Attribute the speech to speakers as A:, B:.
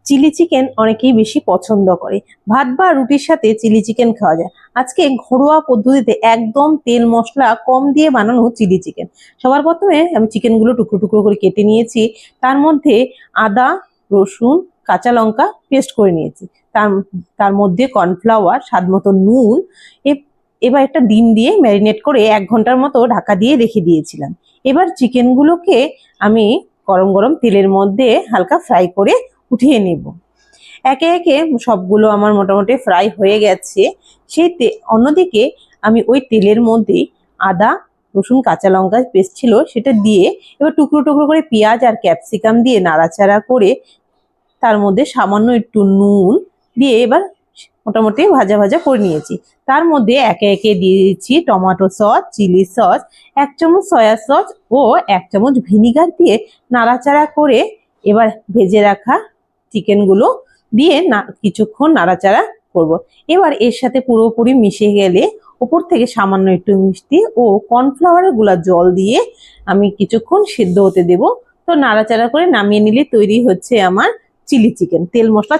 A: Chilli chicken অনেকেই বেশি পছন্দ করে। ভাত বা রুটির সাথে চিলি চিকেন খাওয়া যায়। আজকে ঘরোয়া পদ্ধতিতে একদম তেল মশলা কম দিয়ে বানানো চিলি চিকেন। সবার প্রথমে আমি চিকেনগুলো টুকরো টুকরো করে কেটে নিয়েছি। তার মধ্যে আদা, রসুন, কাঁচা লঙ্কা পেস্ট করে নিয়েছি। তার মধ্যে কর্নফ্লাওয়ার, স্বাদ মতো নুন, এবার একটা ডিম দিয়ে ম্যারিনেট করে 1 ঘন্টার মতো ঢাকা দিয়ে রেখে দিয়েছিলাম। এবার চিকেনগুলোকে আমি গরম গরম তেলের মধ্যে হালকা ফ্রাই করে উঠিয়ে নেব। একে একে সবগুলো আমার মোটামুটি ফ্রাই হয়ে গেছে। অন্যদিকে আমি ওই তেলের মধ্যে আদা, রসুন, কাঁচা লঙ্কা পেস্ট ছিল সেটা দিয়ে এবার টুকরো টুকরো করে পেঁয়াজ আর ক্যাপসিকাম দিয়ে নাড়াচাড়া করে তার মধ্যে সামান্য একটু নুন দিয়ে এবার মোটামুটি ভাজা ভাজা করে নিয়েছি। তার মধ্যে একে একে দিয়ে দিচ্ছি টমেটো সস, চিলি সস, 1 চামচ সয়া সস ও 1 চামচ ভিনিগার দিয়ে নাড়াচাড়া করে এবার ভেজে রাখা চিকেনগুলো দিয়ে কিছুক্ষণ নাড়াচাড়া করব। এবার এর সাথে পুরোপুরি মিশে গেলে উপর থেকে সামান্য একটু মিষ্টি ও কর্নফ্লাওয়ারের গুলা জল দিয়ে আমি কিছুক্ষণ সিদ্ধ হতে দেব। তো নাড়াচাড়া করে নামিয়ে নিলে তৈরি হচ্ছে আমার চিলি চিকেন। তেল মশলা